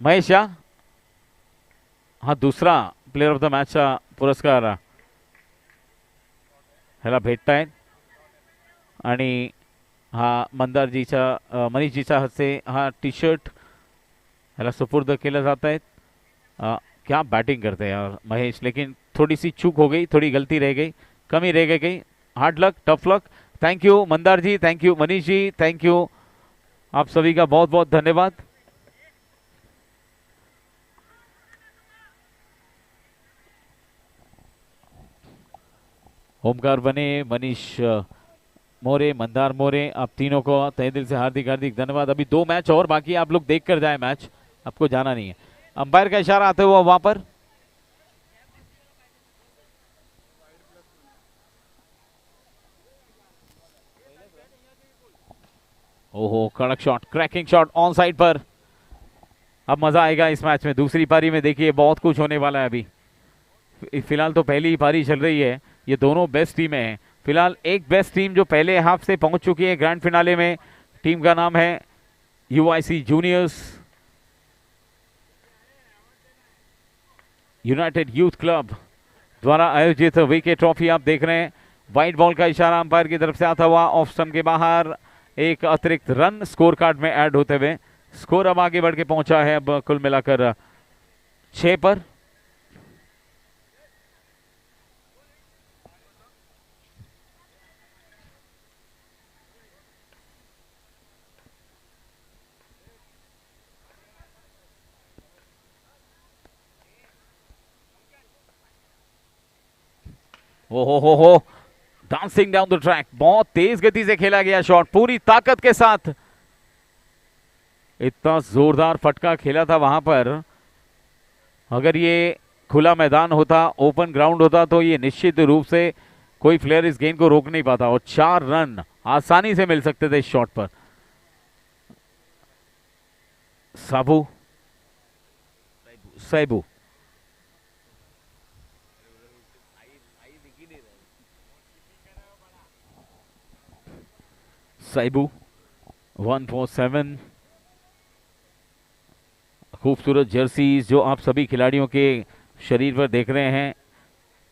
महेश या हाँ दूसरा प्लेयर ऑफ द मॅचचा पुरस्कार ह्याला भेटतायत आणि हा मंदारजीच्या मनीषजीच्या हस्ते हा टी शर्ट ह्याला सुपुर्द केला जात आहेत। क्या बैटिंग करते हैं यार महेश, लेकिन थोड़ी सी चूक हो गई, थोड़ी गलती रह गई, कमी रह गई। Hard luck, tough luck. Thank you Mandar ji, thank you Manish ji, thank you आप सभी का बहुत बहुत धन्यवाद। ओमकार बने, मनीष मोरे, मंदार मोरे, आप तीनों को तहे दिल से हार्दिक हार्दिक धन्यवाद। अभी 2 मैच और बाकी, आप लोग देख कर जाए मैच, आपको जाना नहीं है। अंपायर का इशारा आते हुआ वहां पर ओहो कड़क shot, cracking shot on side पर। अब मजा आएगा इस मैच में। दूसरी पारी में देखिए बहुत कुछ होने वाला है। अभी फिलहाल तो पहली ही पारी चल रही है, ये दोनों बेस्ट टीमें हैं। फिलहाल एक बेस्ट टीम जो पहले हाफ से पहुंच चुकी है ग्रैंड फिनाले में, टीम का नाम है UIC juniors United youth club द्वारा आयोजित वीके ट्रॉफी आप देख रहे हैं। व्हाइट बॉल का इशारा अंपायर की तरफ से आता हुआ ऑफ स्टंप के बाहर एक अतिरिक्त रन स्कोर कार्ड में ऐड होते हुए स्कोर अब आगे बढ़ के पहुंचा है अब कुल मिलाकर 6 पर। हो डांसिंग डाउन द ट्रैक, बहुत तेज गति से खेला गया शॉट, पूरी ताकत के साथ। इतना जोरदार फटका खेला था वहां पर। अगर ये खुला मैदान होता, ओपन ग्राउंड होता, तो ये निश्चित रूप से कोई प्लेयर इस गेंद को रोक नहीं पाता और 4 रन आसानी से मिल सकते थे इस शॉट पर। साबू सैबू सैबू 147। खूबसूरत जर्सीज जो आप सभी खिलाड़ियों के शरीर पर देख रहे हैं,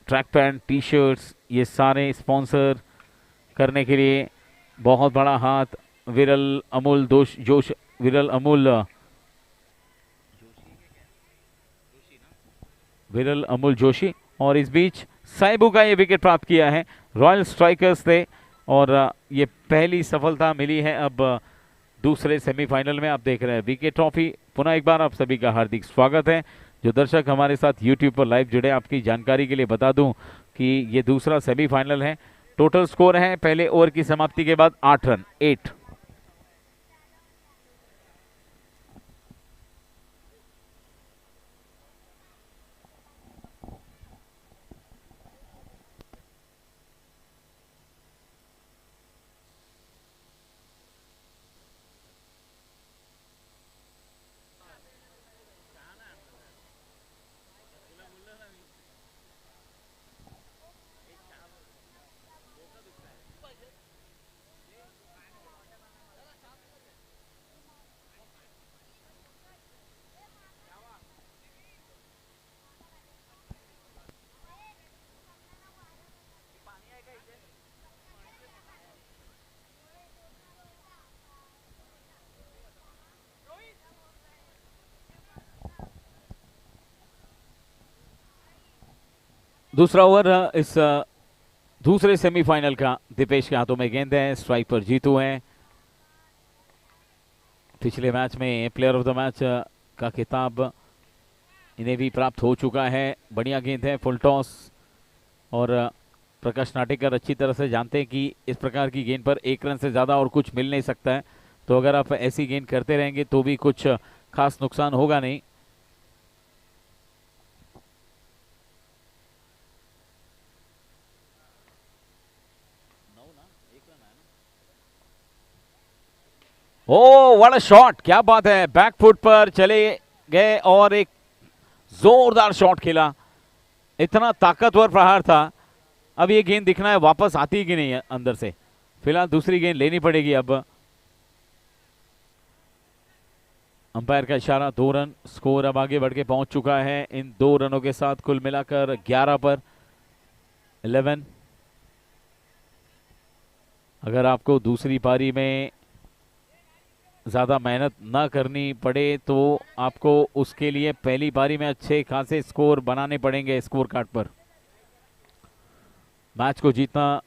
ट्रैक पैंट, टी शर्ट्स, ये सारे स्पॉन्सर करने के लिए बहुत बड़ा हाथ विरल अमूल जोश विरल अमूल विरल अमूल जोशी। और इस बीच साइबू का ये विकेट प्राप्त किया है, रॉयल स्ट्राइकर्स थे और ये पहली सफलता मिली है अब दूसरे सेमीफाइनल में। आप देख रहे हैं वीके ट्रॉफी। पुनः एक बार आप सभी का हार्दिक स्वागत है। जो दर्शक हमारे साथ यूट्यूब पर लाइव जुड़े, आपकी जानकारी के लिए बता दूं कि ये दूसरा सेमीफाइनल है। टोटल स्कोर है पहले ओवर की समाप्ति के बाद 8 रन 8। दूसरा ओवर इस दूसरे सेमीफाइनल का दीपेश के हाथों में गेंद है, स्ट्राइक पर जीतू है। पिछले मैच में प्लेयर ऑफ द मैच का खिताब इन्हें भी प्राप्त हो चुका है। बढ़िया गेंद है, फुल टॉस। और प्रकाश नाटेकर अच्छी तरह से जानते हैं कि इस प्रकार की गेंद पर 1 रन से ज़्यादा और कुछ मिल नहीं सकता है, तो अगर आप ऐसी गेंद करते रहेंगे तो भी कुछ खास नुकसान होगा नहीं। ओ व्हाट अ शॉट, क्या बात है, बैक फुट पर चले गए और एक जोरदार शॉट खेला। इतना ताकतवर प्रहार था। अब ये गेंद दिखना है वापस आती कि नहीं है अंदर से। फिलहाल दूसरी गेंद लेनी पड़ेगी अब। अंपायर का इशारा 2 रन। स्कोर अब आगे बढ़ के पहुंच चुका है इन 2 रनों के साथ, कुल मिलाकर 11 पर 11। अगर आपको दूसरी पारी में ज़्यादा मेहनत ना करनी पड़े तो आपको उसके लिए पहली पारी में अच्छे खासे स्कोर बनाने पड़ेंगे स्कोर कार्ड पर। मैच को जीतना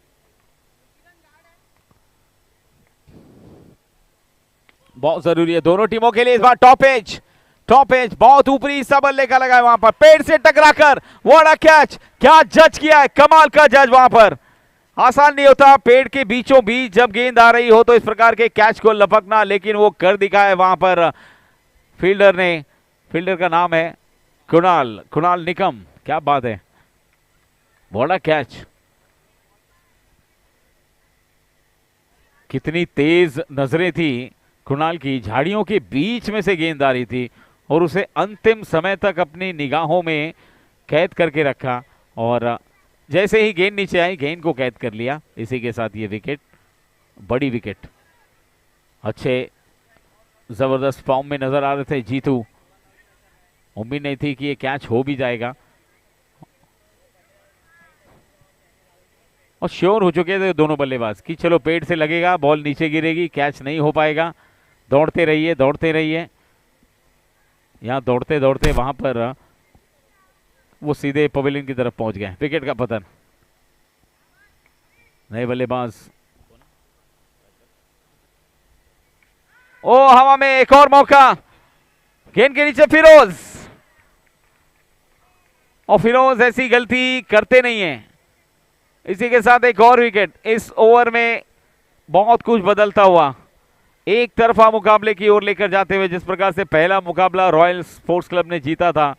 बहुत जरूरी है दोनों टीमों के लिए। इस बार टॉप एज बहुत ऊपरी हिस्सा बल्ले का लगा है, वहां पर पेड़ से टकराकर व्हाट कैच, क्या जज किया है, कमाल का जज। वहां पर आसान नहीं होता पेड़ के बीचों बीच जब गेंद आ रही हो तो इस प्रकार के कैच को लपकना, लेकिन वो कर दिखाया वहां पर फील्डर ने। फील्डर का नाम है कुणाल निकम। क्या बात है, व्हाट कैच। कितनी तेज नजरें थी कुणाल की, झाड़ियों के बीच में से गेंद आ रही थी और उसे अंतिम समय तक अपनी निगाहों में कैद करके रखा और जैसे ही गेंद नीचे आई गेंद को कैद कर लिया। इसी के साथ ये विकेट, बड़ी विकेट। अच्छे जबरदस्त फॉर्म में नजर आ रहे थे जीतू, उम्मीद नहीं थी कि ये कैच हो भी जाएगा और श्योर हो चुके थे दोनों बल्लेबाज कि चलो पेड़ से लगेगा, बॉल नीचे गिरेगी, कैच नहीं हो पाएगा। दौड़ते रहिए। यहां दौड़ते दौड़ते वहां पर वो सीधे पवेलियन की तरफ पहुंच गए। विकेट का पतन। नए बल्लेबाज, ओ हवा में एक और मौका, गेंद के नीचे फिरोज, और फिरोज ऐसी गलती करते नहीं है। इसी के साथ एक और विकेट। इस ओवर में बहुत कुछ बदलता हुआ, एक तरफा मुकाबले की ओर लेकर जाते हुए, जिस प्रकार से पहला मुकाबला रॉयल स्पोर्ट्स क्लब ने जीता था,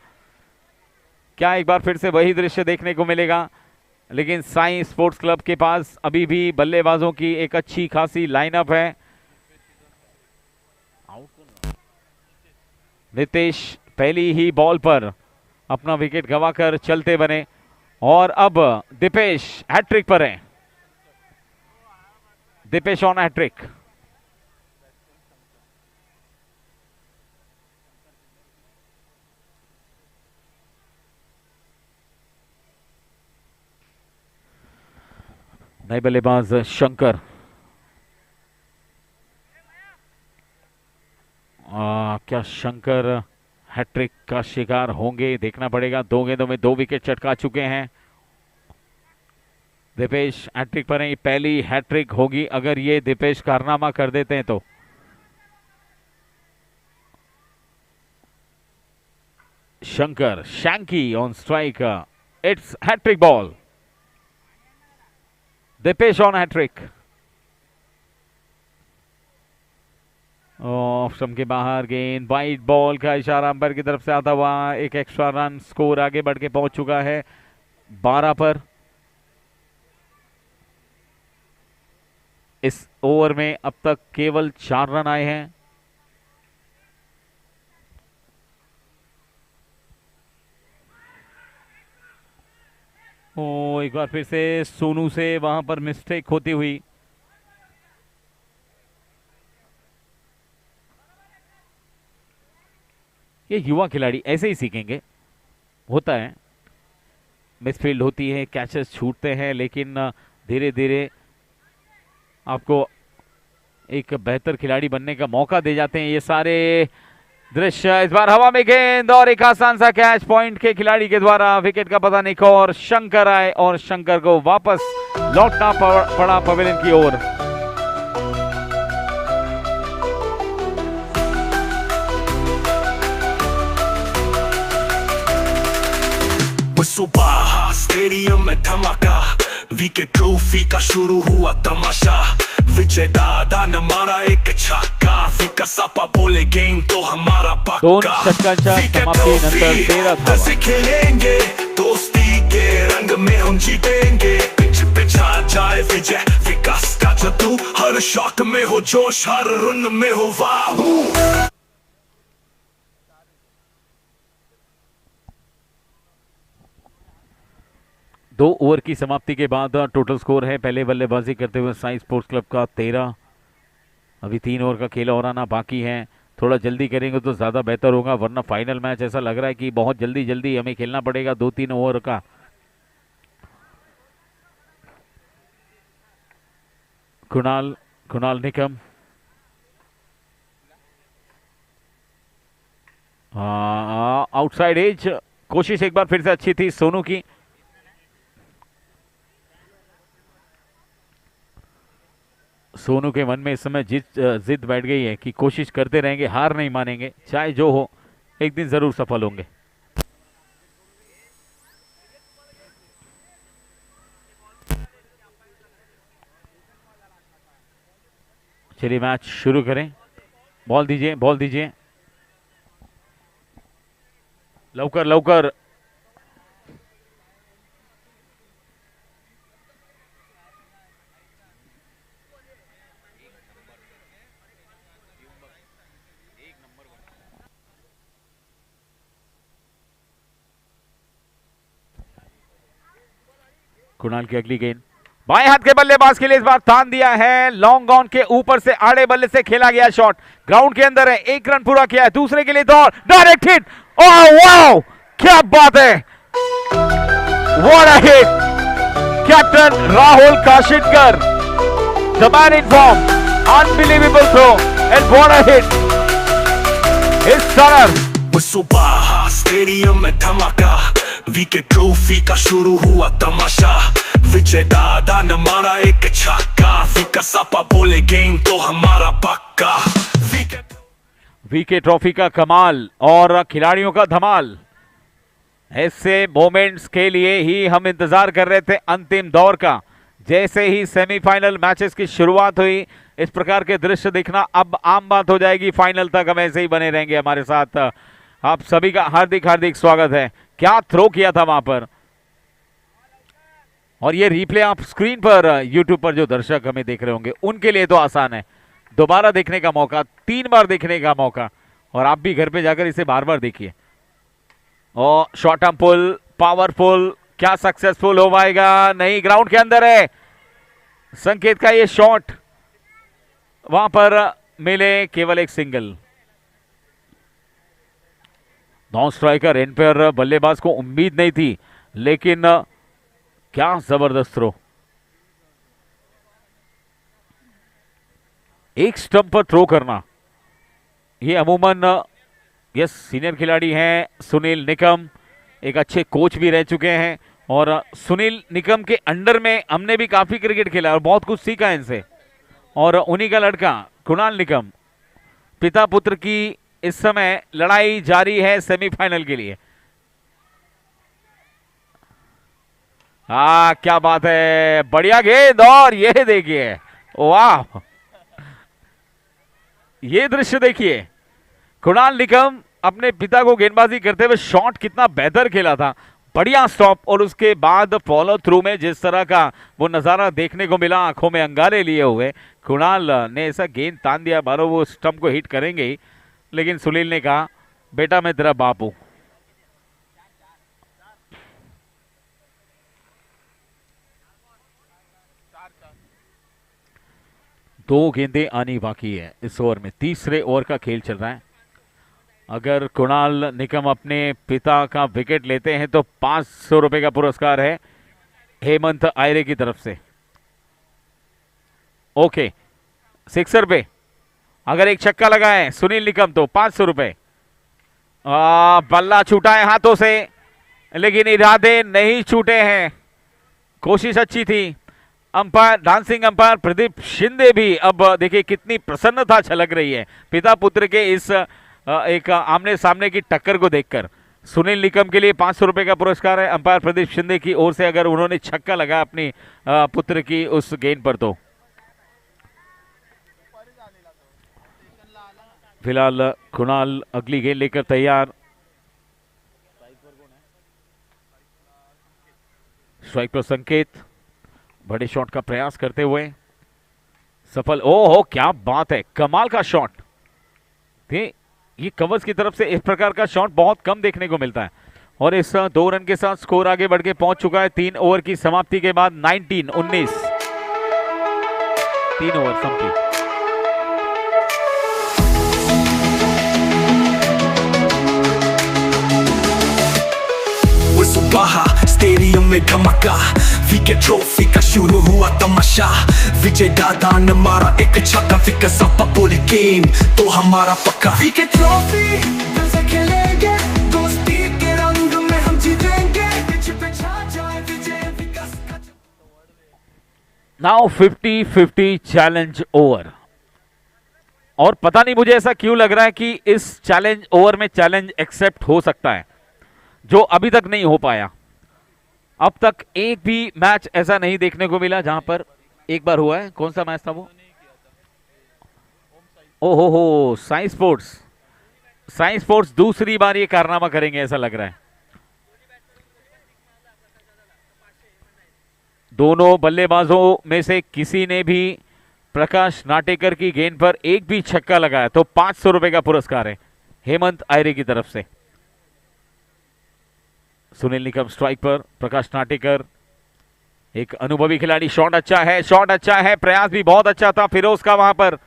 क्या एक बार फिर से वही दृश्य देखने को मिलेगा। लेकिन साई स्पोर्ट्स क्लब के पास अभी भी बल्लेबाजों की एक अच्छी खासी लाइनअप है। नितेश पहली ही बॉल पर अपना विकेट गंवाकर चलते बने और अब दीपेश हैट्रिक पर है। Deepesh on hat trick. नए बल्लेबाज शंकर, क्या शंकर हैट्रिक का शिकार होंगे, देखना पड़ेगा। 2 गेंदों में 2 विकेट चटका चुके हैं। दीपेश हैट्रिक पर है, पहली हैट्रिक होगी अगर ये दीपेश कारनामा कर देते हैं तो। Shankar Shanky on strike, it's hat trick ball. Deepesh on hat trick. Off stump के बाहर गेंद, वाइड बॉल का इशारा अंपायर की तरफ से आता हुआ। एक एक्स्ट्रा रन, स्कोर आगे बढ़ के पहुंच चुका है 12 पर। इस ओवर में अब तक केवल 4 रन आए हैं। ओ एक बार फिर से सोनू से वहां पर मिस्टेक होती हुई। ये युवा खिलाड़ी ऐसे ही सीखेंगे, होता है, मिसफील्ड होती है, कैचेस छूटते हैं, लेकिन धीरे धीरे आपको एक बेहतर खिलाड़ी बनने का मौका दे जाते हैं ये सारे दृश्य। इस बार हवा में गेंद और एक आसान सा कैच पॉइंट के खिलाड़ी के द्वारा। विकेट का पता नहीं और शंकर आए और शंकर को वापस लौटना पड़ा पवेलियन की ओर। सुबह स्टेडियम में धमाका, विकेट ट्रॉफी का शुरू हुआ तमाशा। विजय दादा ने मारा एक छक्का, विका सापा बोले गेम तो हमारा पक्का। समाप्ति नंतर 13 खेलेंगे, दोस्ती के रंग में हम जीतेंगे। पिच पे छा जाए विजय, विकास का जादू, हर शॉट में हो जोश, हर रन में हो वाह। 2 ओवर की समाप्ति के बाद टोटल स्कोर है पहले बल्लेबाजी करते हुए साई स्पोर्ट्स क्लब का 13। अभी 3 ओवर का खेल और आना बाकी है। थोड़ा जल्दी करेंगे तो ज़्यादा बेहतर होगा, वरना फाइनल मैच ऐसा लग रहा है कि बहुत जल्दी जल्दी हमें खेलना पड़ेगा 2-3 ओवर का। कुणाल निकम, आउटसाइड एज, कोशिश एक बार फिर से अच्छी थी सोनू की। सोनू के मन में इस समय जिद बैठ गई है कि कोशिश करते रहेंगे, हार नहीं मानेंगे, चाहे जो हो एक दिन जरूर सफल होंगे। चलिए मैच शुरू करें। बॉल दीजिए लवकर लवकर। कुणाल की अगली गेंद बाएं हाथ के बल्लेबाज के लिए इस बार तान दिया है, लॉन्ग ऑन के ऊपर से आड़े बल्ले से खेला गया शॉट, ग्राउंड के अंदर है, 1 रन पूरा किया है, दूसरे के लिए दौड़, डायरेक्ट हिट, ओह वाओ क्या बात है, what a hit, captain Rahul Kashidkar, the man in form, unbelievable throw and what a hit, इस तरह सुबह स्टेडियम में धमाका, विकेट ट्रॉफी का शुरू हुआ तमाशा, विजय दादा ने मारा एक छक्का, विकेट सापा बोले गेम तो हमारा पक्का, विकेट ट्रॉफी का कमाल और खिलाड़ियों का धमाल। ऐसे मोमेंट्स के लिए ही हम इंतजार कर रहे थे अंतिम दौर का। जैसे ही सेमीफाइनल मैचेस की शुरुआत हुई, इस प्रकार के दृश्य दिखना अब आम बात हो जाएगी। फाइनल तक हम ऐसे ही बने रहेंगे। हमारे साथ आप सभी का हार्दिक हार्दिक स्वागत है। क्या थ्रो किया था वहां पर, और ये रिप्ले आप स्क्रीन पर यूट्यूब पर जो दर्शक हमें देख रहे होंगे उनके लिए तो आसान है, दोबारा देखने का मौका, 3 बार देखने का मौका, और आप भी घर पे जाकर इसे बार बार देखिए। और शॉर्ट आर्म पुल पावरफुल, क्या सक्सेसफुल हो पाएगा? नहीं, ग्राउंड के अंदर है संकेत का ये शॉट, वहां पर मिले केवल एक सिंगल। नॉन स्ट्राइकर एंड पर बल्लेबाज को उम्मीद नहीं थी, लेकिन क्या जबरदस्त थ्रो। एक स्टंप पर थ्रो करना, ये अमूमन यस सीनियर खिलाड़ी हैं सुनील निकम, एक अच्छे कोच भी रह चुके हैं, और सुनील निकम के अंडर में हमने भी काफी क्रिकेट खेला और बहुत कुछ सीखा है इनसे। और उन्हीं का लड़का कुणाल निकम, पिता पुत्र की इस समय लड़ाई जारी है सेमीफाइनल के लिए। क्या बात है, बढ़िया गेंद, और ये देखिए, वाह, ये दृश्य देखिए, कुणाल निकम अपने पिता को गेंदबाजी करते हुए शॉट कितना बेहतर खेला था, बढ़िया स्टॉप, और उसके बाद फॉलो थ्रू में जिस तरह का वो नजारा देखने को मिला, आंखों में अंगारे लिए हुए, कुणाल ने ऐसा गेंद तान दिया, मानो वो स्टंप को हिट करेंगे ही, लेकिन सुनील ने कहा बेटा मैं तेरा बाप हूं। दो गेंदें आनी बाकी है इस ओवर में, तीसरे ओवर का खेल चल रहा है। अगर कुणाल निकम अपने पिता का विकेट लेते हैं तो 500 रुपए का पुरस्कार है हेमंत आयरे की तरफ से। ओके, सिक्सर पे अगर एक छक्का लगाए सुनील निकम तो 500 रुपए। बल्ला छूटा है हाथों से, लेकिन इरादे नहीं छूटे हैं, कोशिश अच्छी थी। Umpire, dancing umpire Pradeep Shinde भी, अब देखिए कितनी प्रसन्नता झलक रही है पिता पुत्र के इस एक आमने सामने की टक्कर को देखकर। सुनील निकम के लिए 500 रुपए का पुरस्कार है अंपायर प्रदीप शिंदे की ओर से, अगर उन्होंने छक्का लगाया अपनी पुत्र की उस गेंद पर तो। फिलहाल कुणाल अगली गेंद लेकर तैयार, स्ट्राइक पर संकेत बड़े शॉट का प्रयास करते हुए सफल। ओहो क्या बात है, कमाल का शॉट। ये कवर्स की तरफ से इस प्रकार का शॉट बहुत कम देखने को मिलता है, और इस 2 रन के साथ स्कोर आगे बढ़ के पहुंच चुका है 3 ओवर की समाप्ति के बाद 19-19, 3 ओवर समाप्ति। बहा, स्टेडियम में धमाका, विकेट ट्रॉफी का शुरू हुआ तमाशा। विजय दादा ने मारा एक छक्का, फिर सपा बोले गेम तो हमारा पक्का। विकेट ट्रॉफी दिल से खेलेंगे, दोस्ती के रंग में हम जीतेंगे, पिच पे छा जाए विजय विकास का। Now 50-50 challenge over. और पता नहीं मुझे ऐसा क्यों लग रहा है कि इस चैलेंज ओवर में चैलेंज एक्सेप्ट हो सकता है, जो अभी तक नहीं हो पाया। अब तक एक भी मैच ऐसा नहीं देखने को मिला जहां पर एक बार हुआ है। कौन सा मैच था वो? ओहो हो, साई स्पोर्ट्स। साई स्पोर्ट्स दूसरी बार ये कारनामा करेंगे ऐसा लग रहा है। दोनों बल्लेबाजों में से किसी ने भी प्रकाश नाटेकर की गेंद पर एक भी छक्का लगाया तो 500 रुपए का पुरस्कार है हेमंत आयरे की तरफ से। सुनील निकम स्ट्राइक पर, प्रकाश नाटेकर एक अनुभवी खिलाड़ी। शॉट अच्छा है, शॉट अच्छा है, प्रयास भी बहुत अच्छा था फिरोज का। वहां पर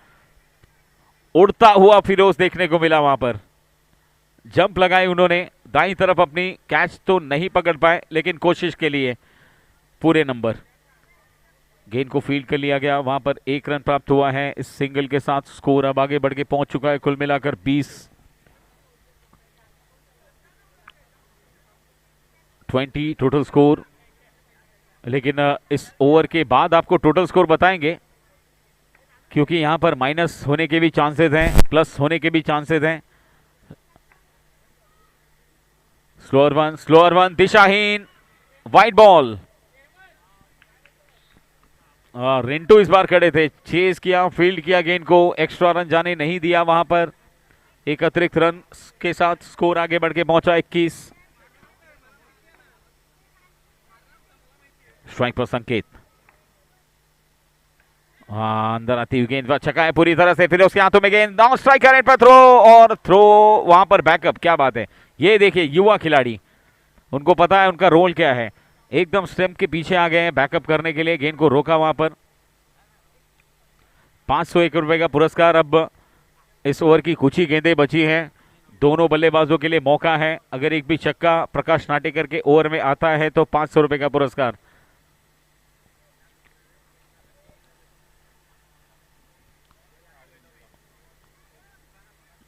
उड़ता हुआ फिरोज देखने को मिला। वहां पर जंप लगाई उन्होंने दाईं तरफ अपनी, कैच तो नहीं पकड़ पाए लेकिन कोशिश के लिए पूरे नंबर। गेंद को फील्ड कर लिया गया, वहां पर 1 रन प्राप्त हुआ है। इस सिंगल के साथ स्कोर अब आगे बढ़ के पहुंच चुका है कुल मिलाकर 20 टोटल स्कोर। लेकिन इस ओवर के बाद आपको टोटल स्कोर बताएंगे, क्योंकि यहां पर माइनस होने के भी चांसेस हैं, प्लस होने के भी चांसेस हैं। स्लोअर वन, दिशाहीन, वाइड बॉल। रिंटू इस बार खड़े थे, चेज किया, फील्ड किया गेंद को, एक्स्ट्रा रन जाने नहीं दिया। वहां पर एक अतिरिक्त रन के साथ स्कोर आगे बढ़ के पहुंचा 21। स्ट्राइक पर संकेत, अंदर आती हुई गेंद छक्का है पूरी तरह से, फिर उसके हाथों में गेंद, डाउन स्ट्राइक करें पर थ्रो, और थ्रो वहां पर बैकअप। क्या बात है, ये देखिए युवा खिलाड़ी, उनको पता है उनका रोल क्या है, एकदम स्टंप के पीछे आ गए हैं बैकअप करने के लिए, गेंद को रोका वहां पर। 501 रुपए का पुरस्कार। अब इस ओवर की कुछ ही गेंदें बची हैं, दोनों बल्लेबाजों के लिए मौका है। अगर एक भी छक्का प्रकाश नाटेकर के ओवर में आता है तो 500 रुपए का पुरस्कार।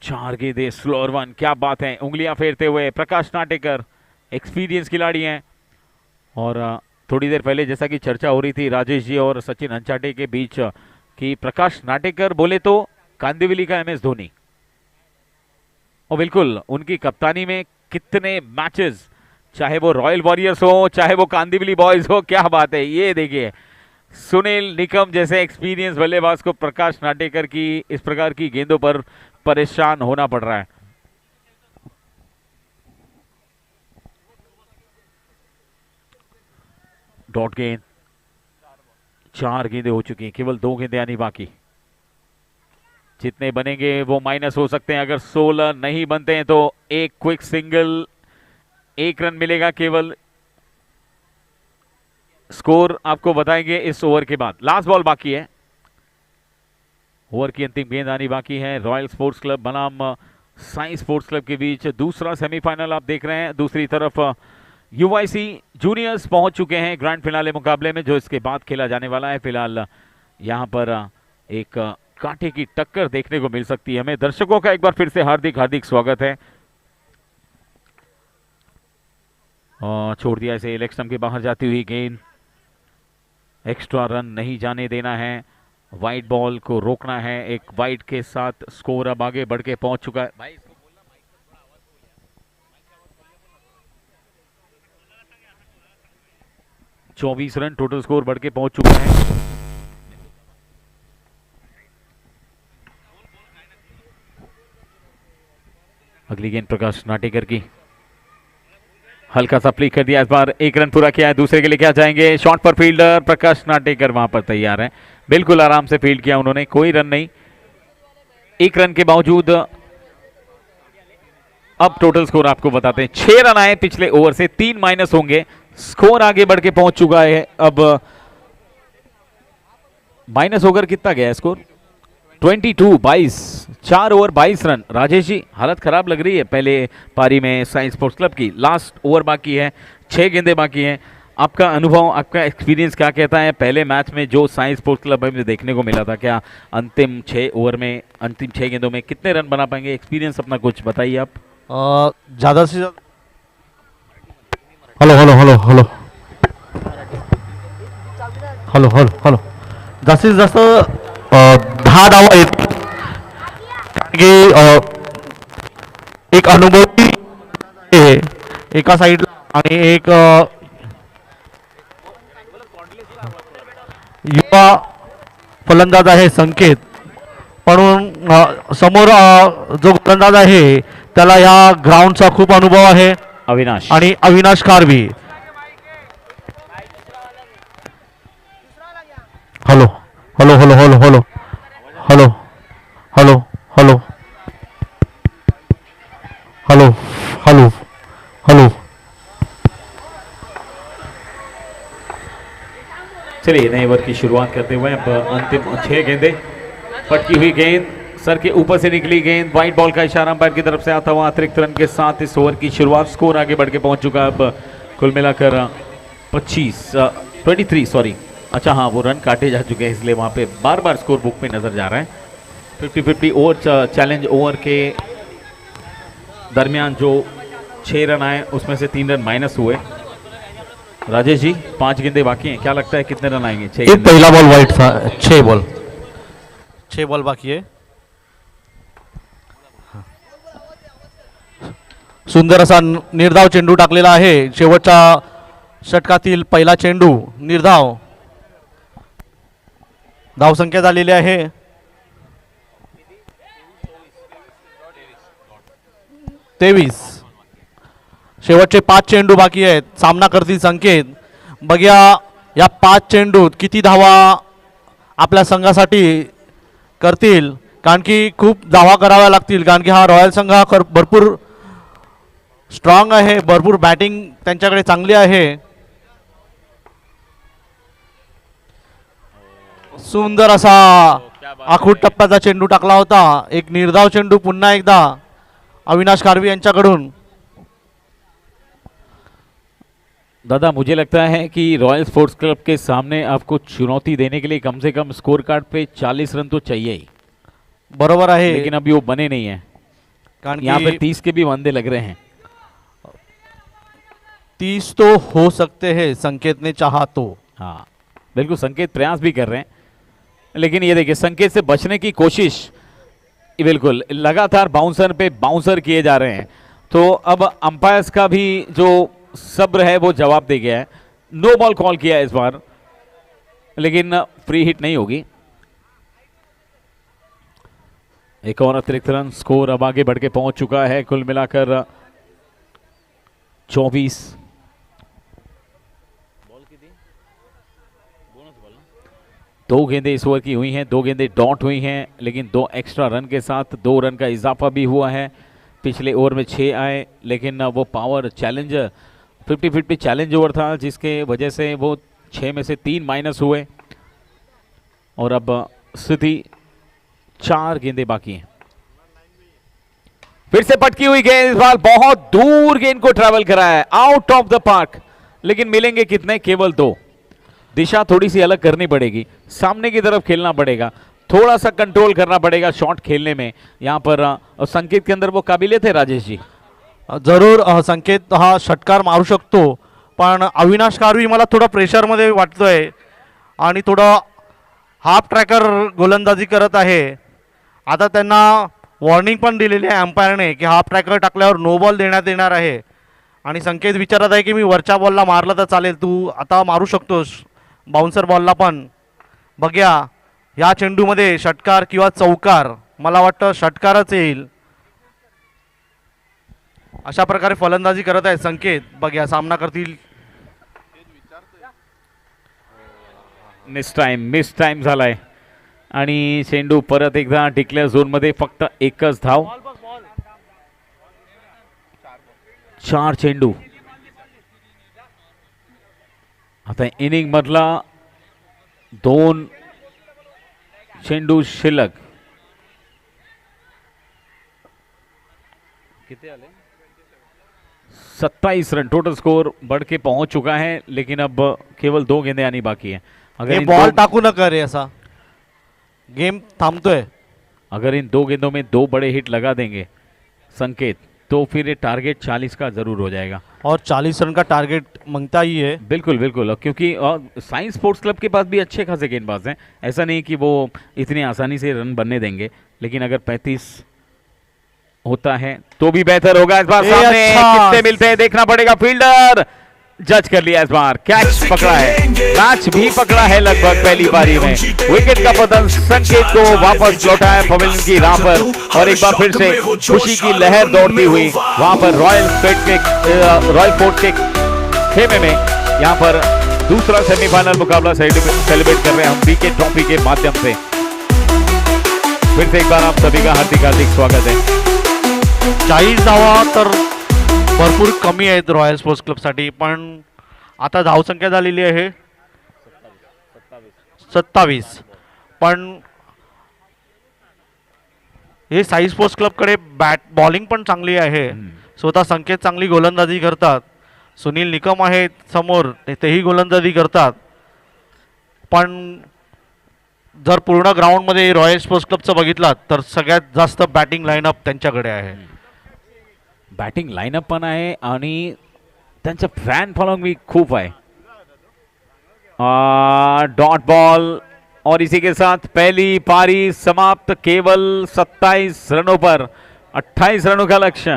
चार गेंदें, स्लोअर वन, क्या बात है, उंगलियां फेरते हुए प्रकाश नाटेकर एक्सपीरियंस खिलाड़ी हैं। और थोड़ी देर पहले जैसा कि चर्चा हो रही थी राजेश जी और सचिन अंचाटे के बीच कि प्रकाश नाटेकर बोले तो कांदिवली का MS धोनी, और बिल्कुल उनकी कप्तानी में कितने मैचेस, चाहे वो रॉयल वॉरियर्स हो चाहे वो कांदिवली बॉयज हो, क्या बात है। ये देखिए सुनील निकम जैसे एक्सपीरियंस बल्लेबाज को प्रकाश नाटेकर की इस प्रकार की गेंदों पर परेशान होना पड़ रहा है। डॉट गेंद, 4 गेंदें हो चुकी हैं, केवल 2 गेंदें आनी बाकी। जितने बनेंगे वो माइनस हो सकते हैं, अगर 16 नहीं बनते हैं तो एक क्विक सिंगल, 1 रन मिलेगा केवल। स्कोर आपको बताएंगे इस ओवर के बाद। लास्ट बॉल बाकी है, ओवर की अंतिम गेंद आनी बाकी है। रॉयल स्पोर्ट्स क्लब बनाम साई स्पोर्ट्स क्लब के बीच दूसरा सेमीफाइनल आप देख रहे हैं। दूसरी तरफ UIC जूनियर्स पहुंच चुके हैं ग्रैंड फिनाले मुकाबले में, जो इसके बाद खेला जाने वाला है। फिलहाल यहां पर एक कांटे की टक्कर देखने को मिल सकती है हमें। दर्शकों का एक बार फिर से हार्दिक हार्दिक स्वागत है। छोड़ दिया इसे, इलेक्शन के बाहर जाती हुई गेंद, एक्स्ट्रा रन नहीं जाने देना है, वाइड बॉल को रोकना है। एक वाइड के साथ स्कोर अब आगे बढ़ के पहुंच चुका है। भाई 24 रन टोटल स्कोर बढ़ के पहुंच चुका है। अगली गेंद प्रकाश नाटेकर की, हल्का सा प्ले कर दिया, इस बार 1 रन पूरा किया है। दूसरे के लिए क्या जाएंगे, शॉट पर फील्डर प्रकाश नाटेकर वहां पर तैयार है, बिल्कुल आराम से फील्ड किया उन्होंने, कोई रन नहीं। 1 रन के बावजूद अब टोटल स्कोर आपको बताते हैं। 6 रन आए पिछले ओवर से, 3 माइनस होंगे, स्कोर आगे बढ़ के पहुंच चुका है। अब माइनस होकर कितना गया है score? 22 4 over 22 run. Rajesh ji हालत खराब लग रही है पहले पारी में साई स्पोर्ट्स क्लब की। लास्ट ओवर बाकी है, 6 गेंदें बाकी हैं। आपका अनुभव, आपका एक्सपीरियंस क्या कहता है पहले मैच में जो साई स्पोर्ट्स क्लब में देखने को मिला था? क्या अंतिम 6 ओवर में, अंतिम 6 गेंदों में कितने रन बना पाएंगे? एक्सपीरियंस अपना कुछ बताइए आप। ज़्यादा से ज़्यादा hello hello hello hello hello hello hello जास्तीत जास्त 10 धावा आहेत. की एक अनुभवी आहे एका साईडला आणि एक युवा फलंदाज आहे संकेत. म्हणून समोर जो गोलंदाज आहे त्याला या ग्राउंडचा खूप अनुभव आहे. अविनाश आणि Avinash Karvi. Hello hello hello hello hello hello hello hello hello hello hello. चलिए नए ओवर की शुरुआत करते हुए अब अंतिम 6 गेंदें। पटकी हुई गेंद, सर के ऊपर से निकली गेंद, व्हाइट बॉल का इशारा अंपायर की तरफ से आता हुआ अतिरिक्त रन के साथ इस ओवर की शुरुआत। स्कोर आगे बढ़ के पहुंच चुका है अब कुल मिलाकर 23 सॉरी, अच्छा हाँ वो रन काटे जा चुके हैं इसलिए वहाँ पे बार बार स्कोर बुक में नजर जा रहा है। 50-50 ओवर चैलेंज ओवर के दरमियान जो 6 रन आए उसमें से 3 रन माइनस हुए। राजेश जी 5 गेंदें बाकी हैं, क्या लगता है कितने रन आएंगे? 6 एक पहिला बॉल वाईट था. 6 बॉल बाकी आहे. सुंदर असा निर्धाव चेंडू टाकलेला आहे. शेवटच्या षटकातील पहिला चेंडू निर्धाव. धावसंख्या झालेली आहे 23. शेवटचे 5 चेंडू बाकी आहेत. सामना करतील संकेत. बघूया या 5 चेंडूत किती धावा आपल्या संघासाठी करतील, कारण की खूप धावा कराव्या लागतील, कारण की हा रॉयल संघ हा भरपूर स्ट्रॉंग आहे. भरपूर बॅटिंग त्यांच्याकडे चांगली आहे. सुंदर असा आखूड टप्प्याचा चेंडू टाकला होता. एक निर्धाव चेंडू पुन्हा एकदा अविनाश कारवी यांच्याकडून. दादा मुझे लगता है कि रॉयल स्पोर्ट्स क्लब के सामने आपको चुनौती देने के लिए कम से कम स्कोर कार्ड पे 40 रन तो चाहिए ही। बरोबर आहे, लेकिन अभी वो बने नहीं है, कारण यहाँ पे की 30 के भी वंदे लग रहे हैं। 30 तो हो सकते हैं संकेत ने चाहा तो. हाँ बिल्कुल, संकेत प्रयास भी कर रहे हैं, लेकिन ये देखिए संकेत से बचने की कोशिश, बिल्कुल लगातार बाउंसर पे बाउंसर किए जा रहे हैं। तो अब अंपायर्स का भी जो सब्र है वो जवाब दे गया है। नो बॉल कॉल किया है इस बार, लेकिन फ्री हिट नहीं होगी। एक और अतिरिक्त रन, स्कोर अब आगे बढ़ के पहुंच चुका है कुल मिलाकर 24। 2 गेंदें इस ओवर की हुई हैं, 2 गेंदें डॉट हुई हैं, लेकिन 2 एक्स्ट्रा रन के साथ 2 रन का इजाफा भी हुआ है। पिछले ओवर में 6 आए, लेकिन वो पावर चैलेंज 50-50 चैलेंज ओवर था, जिसके वजह से वो 6 में से 3 माइनस हुए। और अब स्थिति 4 गेंदें बाकी हैं। फिर से पटकी हुई गेंद, इस बार बहुत दूर गेंद को ट्रैवल कराया है, आउट ऑफ द पार्क, लेकिन मिलेंगे कितने? केवल 2। दिशा थोड़ी सी अलग करनी पड़ेगी, सामने की तरफ खेलना पड़ेगा, थोड़ा सा कंट्रोल करना पड़ेगा शॉट खेलने में। यहाँ पर संकेत के अंदर वो काबिलियत है राजेश जी। जरूर संकेत हा षटकार मारू शकतो, पण अविनाश कारवी मला थोडा प्रेशरमध्ये वाटतोय आणि थोडं हाफ ट्रॅकर गोलंदाजी करत आहे. आता त्यांना वॉर्निंग पण दिलेली आहे अंपायरने की हाफ ट्रॅकर टाकल्यावर नो बॉल देण्यात येणार आहे. आणि संकेत विचारत आहे की मी वरच्या बॉलला मारलं तर चालेल, तू आता मारू शकतोस बाउन्सर बॉलला पण. बघूया या चेंडूमध्ये षटकार किंवा चौकार. मला वाटतं षटकारच येईल. अशा प्रकारे फलंदाजी करत आहे संकेत. बघूया सामना करतील. मिस टाइम झालाय आणि चेंडू परत एकदा डिक्लेअर झोन मध्ये. फक्त एकच धाव, 4 चेंडू. आता इनिंग मधला 2 चेंडू शिल्लक. कितने आले 27 रन टोटल स्कोर बढ़ के पहुंच चुका है, लेकिन अब केवल 2 गेंदें आनी बाकी हैं। अगर हे इन बॉल दो- टाकू नका रे, असा गेम थांबतोय. अगर इन 2 गेंदों में 2 बड़े हिट लगा देंगे संकेत, तो फिर ये टारगेट 40 का जरूर हो जाएगा। और 40 रन का टारगेट मांगता ही है. बिल्कुल बिल्कुल, क्योंकि साइंस स्पोर्ट्स क्लब के पास भी अच्छे खासे गेंदबाज हैं, ऐसा नहीं कि वो इतनी आसानी से रन बनने देंगे, लेकिन अगर 35 होता है तो भी बेहतर होगा। इस बार ए, सामने अच्छा। कितने मिलते हैं देखना पड़ेगा। फील्डर जज कर लिया, इस बार कैच पकड़ा है, मैच भी पकड़ा है लगभग पहली पारी में। विकेट का पतन संकेत को वापस लौटाया पवेलियन की राह पर, और एक बार फिर से खुशी की लहर दौड़ती हुई वहां पर रॉयल फोर्ट के खेमे में। यहाँ पर दूसरा सेमीफाइनल मुकाबला सेलिब्रेट कर रहे हैं हम बीके ट्रॉफी के माध्यम से। फिर से एक बार आप सभी का हार्दिक हार्दिक स्वागत है। 40 धावा तर भरपूर कमी आहेत रॉयल स्पोर्ट्स क्लबसाठी, पण आता धावसंख्या झालेली आहे 27. पण हे साई स्पोर्ट्स क्लबकडे बॉलिंग पण चांगली आहे. स्वतः संकेत चांगली गोलंदाजी करतात, सुनील निकम आहेत समोर, तेही गोलंदाजी करतात. पण जर पूर्ण ग्राउंडमध्ये रॉयल स्पोर्ट्स क्लबचं बघितलात तर सगळ्यात जास्त बॅटिंग लाईनअप त्यांच्याकडे आहे. बॅटिंग लाईनअप पण आहे आणि त्यांचं फॅन फॉलोइंग भी खूप आहे. डॉट बॉल, और इसी के साथ पहली पारी समाप्त केवल 27 रनों पर, 28 रनों का लक्ष्य।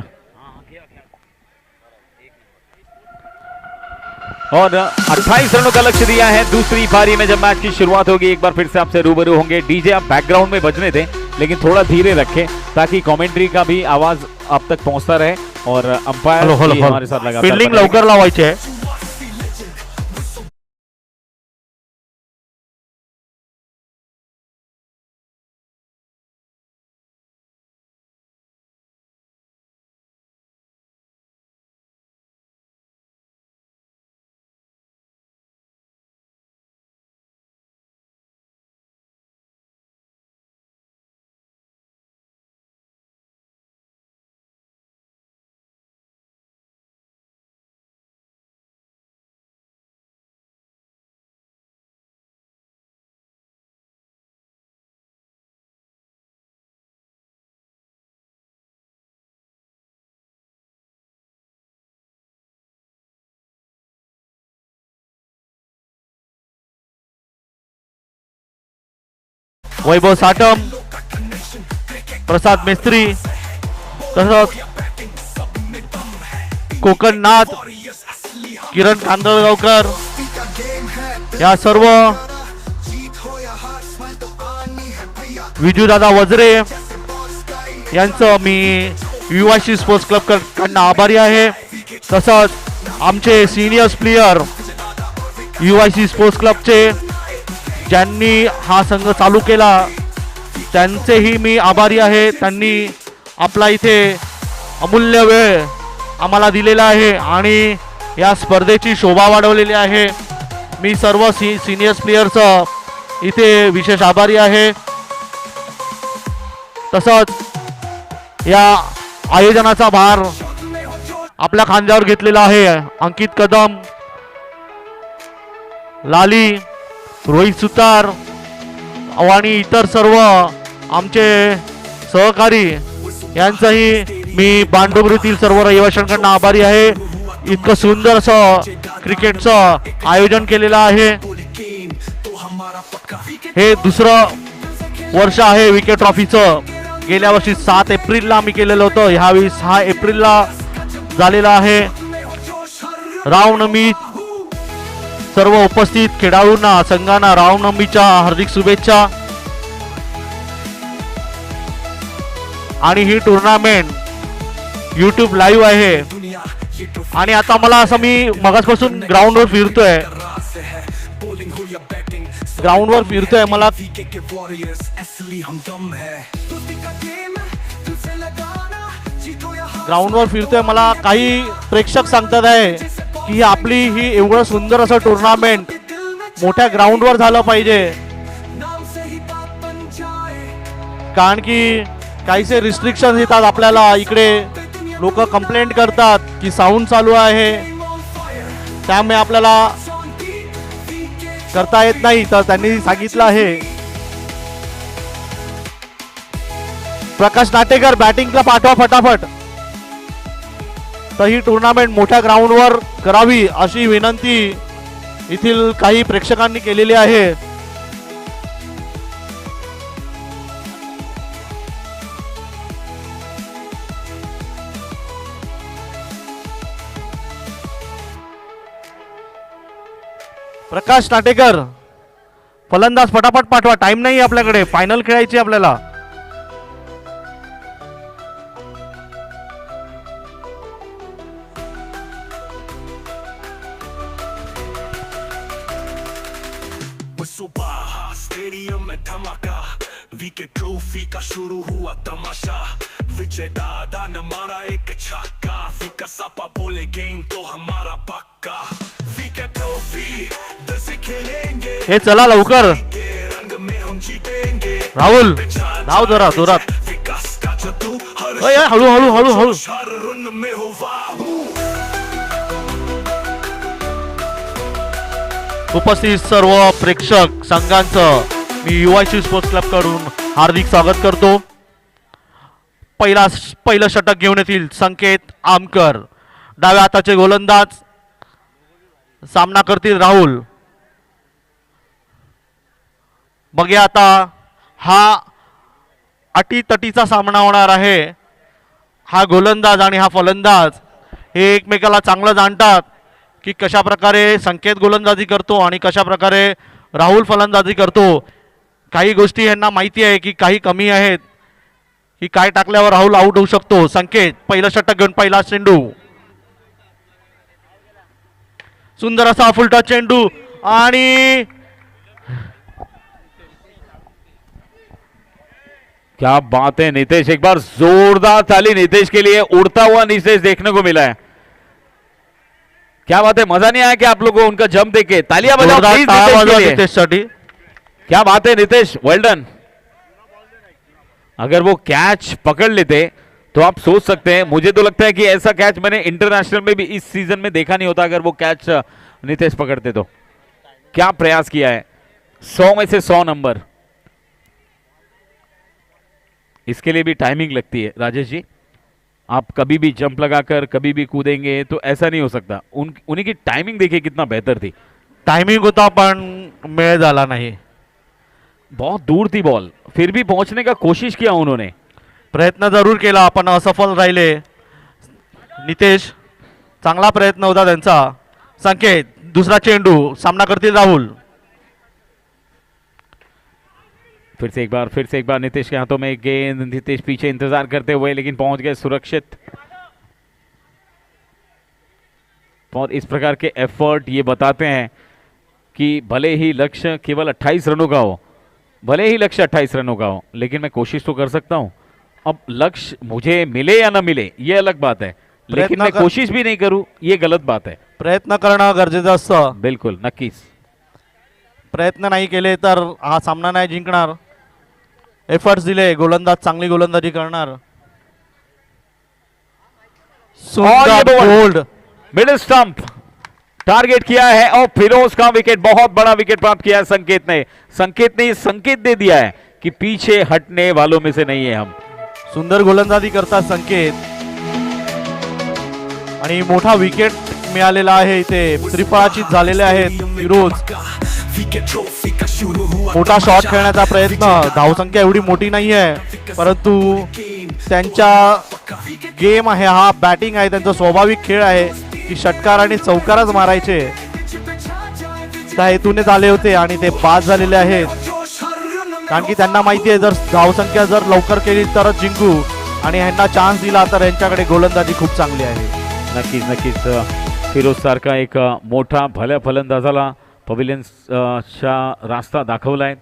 और 28 रनों का लक्ष्य दिया है दूसरी पारी में जब मैच की शुरुआत होगी। एक बार फिर से आपसे रूबरू होंगे। डीजे आप बैकग्राउंड में बजने दें, लेकिन थोड़ा धीरे रखें ताकि कमेंट्री का भी आवाज आप तक पहुंचता रहे, और अंपायर भी हमारे साथ लगातार फील्डिंग बने लवकर लावायची आहे. वैभव साटम, प्रसाद मिस्त्री, तसंच कोकणनाथ, किरण कांदळगावकर या सर्व, विजूदादा वजरे यांचं मी युवाशी स्पोर्ट्स क्लब कडनं आभारी आहे. तसंच आमचे सिनियर्स प्लेयर युवाशी स्पोर्ट्स क्लबचे ज्यांनी हा संघ चालू केला त्यांचेही मी आभारी आहे. त्यांनी आपला इथे अमूल्य वेळ आम्हाला दिलेला आहे आणि या स्पर्धेची शोभा वाढवलेली आहे. मी सर्व सिनियर्स प्लेयरचं इथे विशेष आभारी आहे. तसंच या आयोजनाचा भार आपल्या खांद्यावर घेतलेला आहे अंकित कदम, लाली, रोहित सुतार आणि इतर सर्व आमचे सहकारी यांचंही मी बांडुगरीतील सर्व रहिवाशांकडून आभारी आहे. इतकं सुंदर असं क्रिकेटचं आयोजन केलेलं आहे. हे दुसरं वर्ष आहे विकेट ट्रॉफीचं. गेल्या वर्षी 7 एप्रिलला आम्ही केलेलं होतं, ह्यावेळी 6 एप्रिलला झालेलं आहे. रामनवमी सर्व उपस्थित खेळाडूंना, संघांना रामनवमीच्या हार्दिक शुभेच्छा. आणि ही टुर्नामेंट यूट्यूब लाईव्ह आहे. आणि आता मला असं मी मगासपासून ग्राउंडवर फिरतोय, मला ग्राउंडवर फिरतोय मला काही प्रेक्षक सांगतात आहे की आपली ही एवढं सुंदर असं टुर्नामेंट मोठ्या ग्राउंडवर झालं पाहिजे, कारण की काहीसे रिस्ट्रिक्शन येतात आपल्याला इकडे लोक कंप्लेंट करतात की साऊंड चालू आहे, त्यामुळे आपल्याला करता येत नाही, तर त्यांनी सांगितलं आहे. प्रकाश नाटेकर बॅटिंगला पाठवा फटाफट. तर ही टुर्नामेंट मोठ्या ग्राउंडवर करावी अशी विनंती येथील काही प्रेक्षकांनी केलेली आहे. प्रकाश नाटेकर फलंदाज फटाफट पाठवा, टाइम नाही आपल्याकडे, फायनल खेळायची आपल्याला. सुबह स्टेडियम में धमाका, विकेट ट्रॉफी का शुरू हुआ तमाशा, विजय दादा ने मारा एक छक्का, फिका सापा बोले गेम तो हमारा पक्का, विकेट ट्रॉफी दस खेलेंगे, हे चला लवकर. रंग में हम जीतेंगे. राहुल धाव जरा जोरात. विकास का जादू हर हळू हळू हळू हळू. हर रन में हो वाह. उपस्थित सर्व प्रेक्षक संघांचं मी युवाशी स्पोर्ट्स क्लब कडून हार्दिक स्वागत करतो. पहिलं षटक घेऊन येतील संकेत आमकर, डाव्या हाताचे गोलंदाज. सामना करतील राहुल. बघूया आता हा अटीतटीचा सामना होणार आहे. हा गोलंदाज आणि हा फलंदाज हे एकमेकाला चांगलं जाणतात की कशा प्रकारे संकेत गोलंदाजी करतो आणि कशा प्रकारे राहुल फलंदाजी करतो. काही गोष्टी यांना माहिती आहे की काही कमी आहेत, की काय टाकल्यावर राहुल आउट होऊ शकतो. संकेत पहिलं षटक घेऊन पहिला चेंडू, सुंदर असा फुलटा चेंडू आणि क्या बात है नितेश, एक बार जोरदार ताली नितेश के लिए. उड़ता हुआ नितेश देखने को मिला है. क्या बात है, मजा नहीं आया कि आप लोगों को उनका जंप देखे. तालियां बजाओ प्लीज नितेश के लिए. नितेशसाठी. क्या बात है नितेश, वेल डन. अगर वो कैच पकड़ लेते तो आप सोच सकते हैं, मुझे तो लगता है कि ऐसा कैच मैंने इंटरनेशनल में भी इस सीजन में देखा नहीं होता. अगर वो कैच नितेश पकड़ते तो क्या प्रयास किया है. 100 में से 100 नंबर. इसके लिए भी टाइमिंग लगती है राजेश जी. आप कभी भी जंप लगाकर कभी भी कूदेंगे तो ऐसा नहीं हो सकता. उन्हीं की टाइमिंग देखिए कितना बेहतर थी. टायमिंग होता पण मेळ झाला नाही. बहुत दूर थी बॉल, फिर भी पहुंचने का कोशिश किया उन्होंने. प्रयत्न जरूर केला पण असफल राहिले. नितेश चांगला प्रयत्न होता त्यांचा. संकेत दुसरा चेंडू, सामना करतील राहुल. फिर से एक बार नितेश के हाथों में एक गेंद. नितेश पीछे इंतजार करते हुए लेकिन पहुंच गए सुरक्षित. और इस प्रकार के एफर्ट ये बताते हैं कि भले ही लक्ष्य केवल 28 रनों का हो, भले ही लक्ष्य 28 रनों का हो, लेकिन मैं कोशिश तो कर सकता हूं. अब लक्ष्य मुझे मिले या ना मिले ये अलग बात है, लेकिन मैं कोशिश भी नहीं करूं ये गलत बात है. प्रयत्न करणं गरजेचं असतं. बिल्कुल, नक्कीच. प्रयत्न नाही केले तर हा सामना नाही जिंकणार. एफर्ट्स दिले, गोलंदाज चांगली गोलंदाजी करणार. सुंदर बोल्ड मिडिल स्टंप टारगेट किया है और फिरोज का विकेट, बहुत बड़ा विकेट प्राप्त किया है संकेत ने संकेत दे दिया है कि पीछे हटने वालों में से नहीं है हम. सुंदर गोलंदाजी करतात संकेत आणि मोठा विकेट मिळालेला आहे. इथे त्रिफळाचीत झालेले आहेत फिरोज. मोठा शॉट खेळण्याचा प्रयत्न. धावसंख्या एवढी मोठी नाही आहे, परंतु त्यांच्या गेम आहे हा, बॅटिंग आहे, त्यांचा स्वाभाविक खेळ आहे की षटकार आणि चौकारच मारायचे. त्या हेतूनेच आले होते आणि ते बाद झालेले आहेत. कारण की त्यांना माहिती आहे जर धावसंख्या जर लवकर केली तरच जिंकू, आणि ह्यांना चान्स दिला तर यांच्याकडे गोलंदाजी खूप चांगली आहे. नक्कीच फिरोज सारखा एक मोठा भल्या फलंदाजाला पवेलियनचा रास्ता दाखवलाय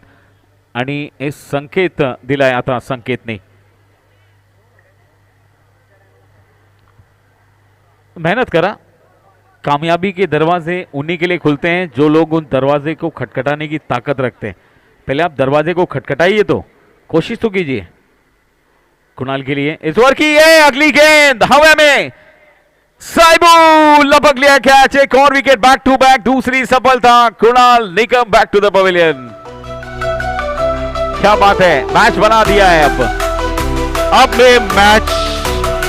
आणि हे संकेत दिलाय आता संकेतने. मेहनत करा, कामयाबी के दरवाजे उन्हीं के लिए खुलते हैं जो लोग उन दरवाजे को खटखटाने की ताकत रखते हैं. पहले आप दरवाजे को खटखटाइए, तो कोशिश तो कीजिए. कुणाल के लिए इस ओवर की है अगली गेंद हवा में, साइबू लपक लिया कैच, एक और विकेट बैक टू बैक, दूसरी सफलता Kunal Nikam back to the pavilion. क्या बात है, मैच बना दिया है अब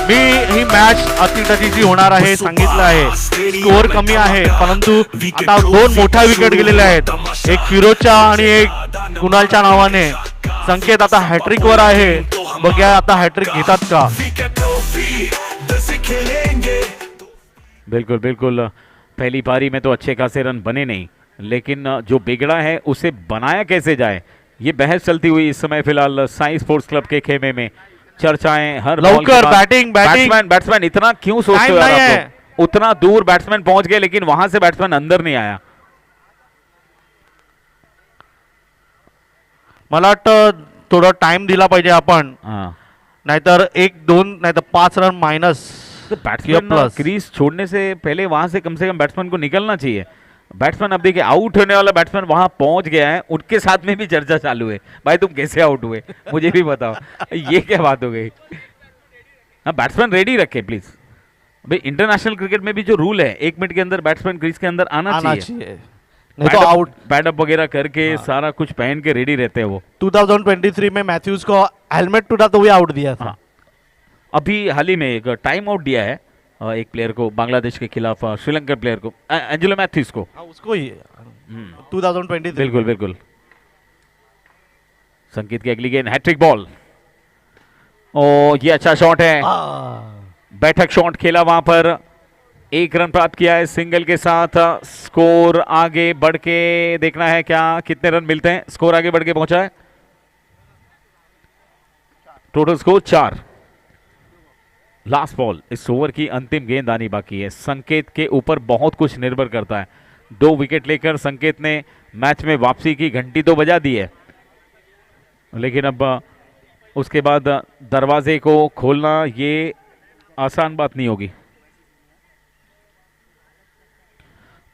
ही मॅच अतिटतीची होणार आहे सांगितलं आहे. स्कोअर कमी आहे परंतु आता दोन मोठ्या विकेट गेलेल्या आहेत, एक फिरोजच्या आणि एक कुणालच्या नावाने. संकेत आता हॅट्रिक वर आहे, बघूया आता हॅट्रिक घेतात का. बिल्कुल बिल्कुल, पहली पारी में तो अच्छे खासे रन बने नहीं, लेकिन जो बिगड़ा है उसे बनाया कैसे जाए, ये बहस चलती हुई इस समय फिलहाल साई स्पोर्ट्स क्लब के खेमे में. चर्चाएं हर लवकर बैटिंग बैट्समैन इतना क्यों सोचते हो यार आप लोग? उतना दूर बैट्समैन पहुंच गए लेकिन वहां से बैट्समैन अंदर नहीं आया. मला वाटतं थोडा टाइम दिला पाहिजे आपण, नाहीतर 1-2 नाहीतर 5 रन माइनस. तो बैट्समैन क्रीज छोड़ने से पहले वहां से कम बैट्समैन को निकलना चाहिए. बैट्समैन अब देखिए आउट होने वाला बैट्समैन वहां पहुंच गया है, उनके साथ में भी चर्चा चालू है, भाई तुम कैसे आउट हुए मुझे भी बताओ. ये क्या बात हो गई. हाँ बैट्समैन रेडी रखे प्लीज. भाई इंटरनेशनल क्रिकेट में भी जो रूल है 1 मिनट के अंदर बैट्समैन क्रीज के अंदर आना चाहिए. नहीं तो आउट पैडअप वगैरह करके सारा कुछ पहन के रेडी रहते हैं वो. 2023 में मैथ्यूज को हेलमेट टूटा तो भी आउट दिया था. अभी हाल ही में एक टाइम आउट दिया है एक प्लेयर को, बांग्लादेश के खिलाफ श्रीलंकन प्लेयर को, एंजेलो मैथ्यूज को. उसको ही 2023. बिल्कुल बिल्कुल. संकेत की अगली गेंद हैट्रिक बॉल. ओ ये अच्छा शॉट है, बैठक शॉट खेला वहां पर, 1 रन प्राप्त किया है सिंगल के साथ. स्कोर आगे बढ़ के देखना है क्या कितने रन मिलते हैं. स्कोर आगे बढ़ के पहुंचा है, टोटल स्कोर 4. लास्ट बॉल, इस ओवर की अंतिम गेंद आनी बाकी है. संकेत के ऊपर बहुत कुछ निर्भर करता है. 2 विकेट लेकर संकेत ने मैच में वापसी की घंटी तो बजा दी है, लेकिन अब उसके बाद दरवाजे को खोलना ये आसान बात नहीं होगी.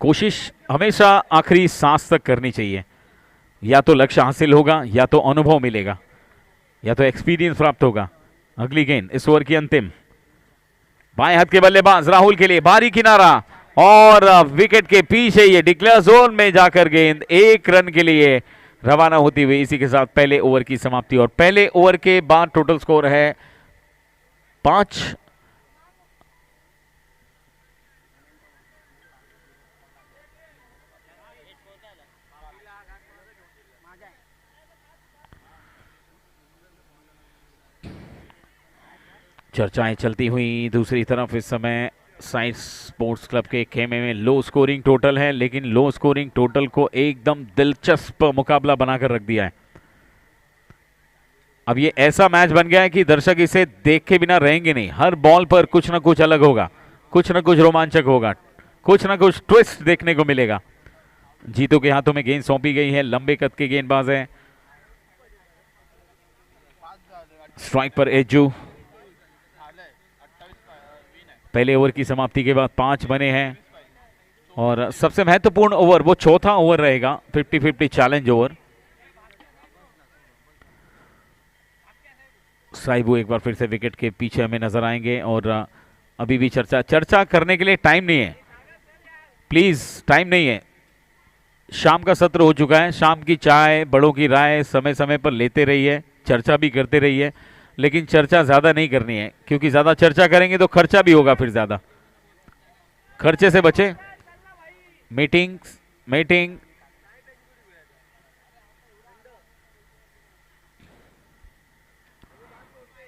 कोशिश हमेशा आखिरी सांस तक करनी चाहिए. या तो लक्ष्य हासिल होगा, या तो अनुभव मिलेगा, या तो एक्सपीरियंस प्राप्त होगा. अगली गेंद इस ओवर की अंतिम, बाएं हाथ के बल्लेबाज राहुल के लिए भारी किनारा और विकेट के पीछे ये डिक्लेयर जोन में जाकर गेंद 1 रन के लिए रवाना होती हुई. इसी के साथ पहले ओवर की समाप्ति, और पहले ओवर के बाद टोटल स्कोर है 5. चर्चाएं चलती हुई दूसरी तरफ इस समय साइंस स्पोर्ट्स क्लब के खेमे में लो स्कोरिंग टोटल है, लेकिन लो स्कोरिंग टोटल को एकदम दिलचस्प मुकाबला बनाकर रख दिया है. अब ये ऐसा मैच बन गया है कि दर्शक इसे देख के बिना रहेंगे नहीं. हर बॉल पर कुछ ना कुछ अलग होगा, कुछ ना कुछ रोमांचक होगा, कुछ ना कुछ ट्विस्ट देखने को मिलेगा. जीतों के हाथों में गेंद सौंपी गई है, लंबे कद के गेंदबाज हैं. स्ट्राइक पर एजू. पहले ओवर की समाप्ति के बाद 5 बने हैं, और सबसे महत्वपूर्ण ओवर वो चौथा ओवर रहेगा, 50-50 चैलेंज ओवर. साइबू एक बार फिर से विकेट के पीछे हमें नजर आएंगे, और अभी भी चर्चा करने के लिए टाइम नहीं है. प्लीज टाइम नहीं है. शाम का सत्र हो चुका है. शाम की चाय, बड़ों की राय समय समय पर लेते रहिए, चर्चा भी करते रहिए, लेकिन चर्चा ज्यादा नहीं करनी है, क्योंकि ज्यादा चर्चा करेंगे तो खर्चा भी होगा. फिर ज्यादा खर्चे से बचे. मीटिंग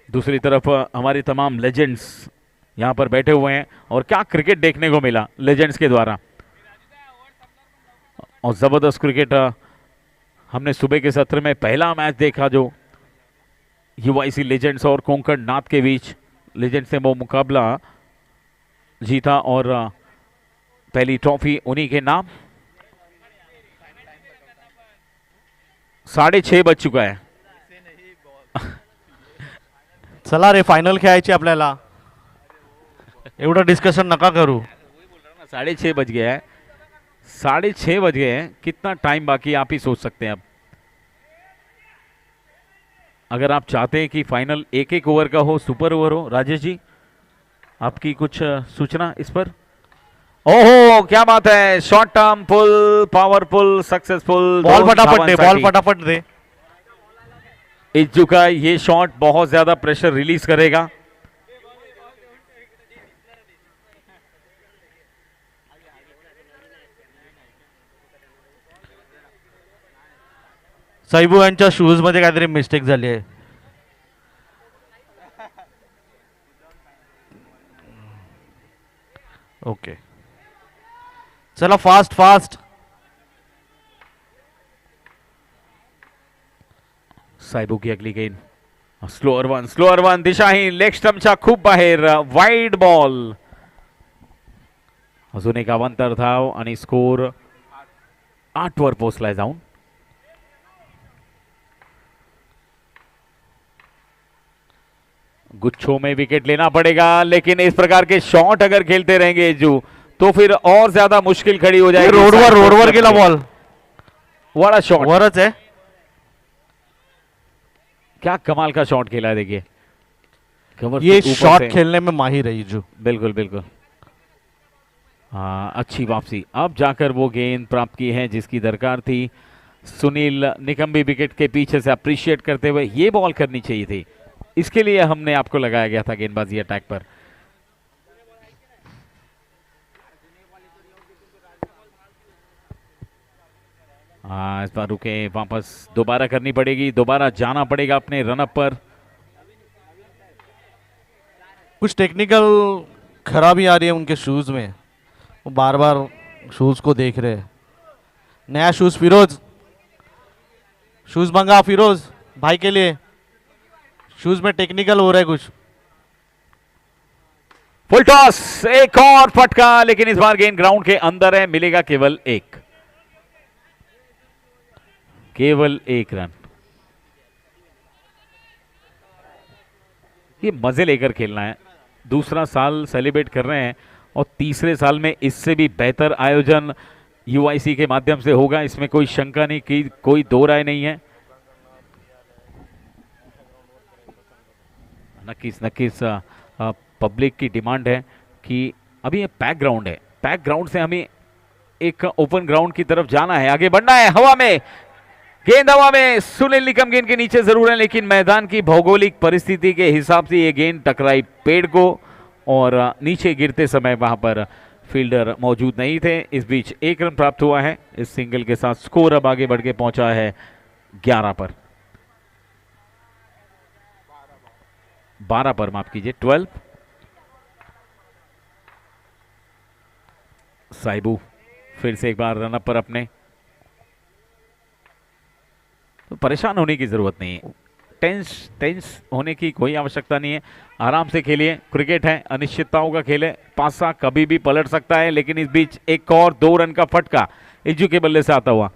दूसरी तरफ हमारी तमाम लेजेंड्स यहां पर बैठे हुए हैं, और क्या क्रिकेट देखने को मिला लेजेंड्स के द्वारा, और जबरदस्त क्रिकेट. हमने सुबह के सत्र में पहला मैच देखा जो यूआईसी लेजेंड्स और कोंकण नाथ के बीच. लेजेंड्स ने वो मुकाबला जीता, और पहली ट्रॉफी उन्हीं के नाम. 6:30 बज चुका है. चला रे, फायनल खेळायची आपल्याला. एवढं डिस्कशन नका करू. 6:30 बज गया है. 6:30 बज गए हैं. कितना टाइम बाकी आप ही सोच सकते हैं. अब अगर आप चाहते हैं कि फाइनल एक एक ओवर का हो, सुपर ओवर हो, राजेश जी आपकी कुछ सूचना इस पर? ओहो क्या बात है, शॉर्ट टर्म पुल, पावरफुल, सक्सेसफुल। बॉल फटाफट दे, बॉल फटाफट दे। इज्जू का ये शॉट बहुत ज्यादा प्रेशर रिलीज करेगा। साईबू यांच्या शूज मध्ये काहीतरी मिस्टेक झाली आहे. ओके चला फास्ट फास्ट. साहेबू की अगली गेंद, स्लोअर वन दिशाहीन, लेग स्टंपच्या खूप बाहेर, वाईड बॉल. अजून एक अवांतर धाव आणि स्कोर 8 वर पोहोचलाय जाऊन. गुच्छों में विकेट लेना पड़ेगा, लेकिन इस प्रकार के शॉट अगर खेलते रहेंगे इज्जू तो फिर और ज्यादा मुश्किल खड़ी हो जाएगी. रोडवर गेला बॉल. बड़ा शॉट, वरच है. क्या कमाल का शॉट खेला है देखिए. ये शॉट खेलने में माहिर है इज्जू. बिल्कुल बिल्कुल. हाँ अच्छी वापसी, अब जाकर वो गेंद प्राप्त की है जिसकी दरकार थी. सुनील निकम्बी विकेट के पीछे से अप्रिशिएट करते हुए ये बॉल करनी चाहिए थी, इसके लिए हमने आपको लगाया गया था गेंदबाजी अटैक पर. हाँ इस बार रुके, वापस दोबारा करनी पड़ेगी, दोबारा जाना पड़ेगा अपने रनअप पर. कुछ टेक्निकल खराबी आ रही है उनके शूज में, वो बार बार शूज को देख रहे हैं. नया शूज फिरोज, शूज मंगा फिरोज भाई के लिए. शूज में टेक्निकल हो रहा है कुछ. फुल टॉस, एक और फटका, लेकिन इस बार गेंद ग्राउंड के अंदर है, मिलेगा केवल एक रन. ये मजे लेकर खेलना है, दूसरा साल सेलिब्रेट कर रहे हैं और तीसरे साल में इससे भी बेहतर आयोजन यूआईसी के माध्यम से होगा, इसमें कोई शंका नहीं की, कोई दो राय नहीं है. नक्कीच पब्लिक की डिमांड है कि अभी ये पैक ग्राउंड है, पैक ग्राउंड से हमें एक ओपन ग्राउंड की तरफ जाना है, आगे बढ़ना है. हवा में गेंद, हवा में. सुनील निकम गेंद के नीचे जरूर है, लेकिन मैदान की भौगोलिक परिस्थिति के हिसाब से ये गेंद टकराई पेड़ को और नीचे गिरते समय वहां पर फील्डर मौजूद नहीं थे. इस बीच एक रन प्राप्त हुआ है. इस सिंगल के साथ स्कोर अब आगे बढ़ के पहुंचा है 11 पर, 12 पर, माफ कीजिए 12. साइबू फिर से एक बार रनअप पर अपने, तो परेशान होने की जरूरत नहीं है, टेंस होने की कोई आवश्यकता नहीं है. आराम से खेलिए, क्रिकेट है, अनिश्चितताओं का खेल है, पासा कभी भी पलट सकता है. लेकिन इस बीच एक और 2 रन का फटका इज्जू के बल्ले से आता हुआ.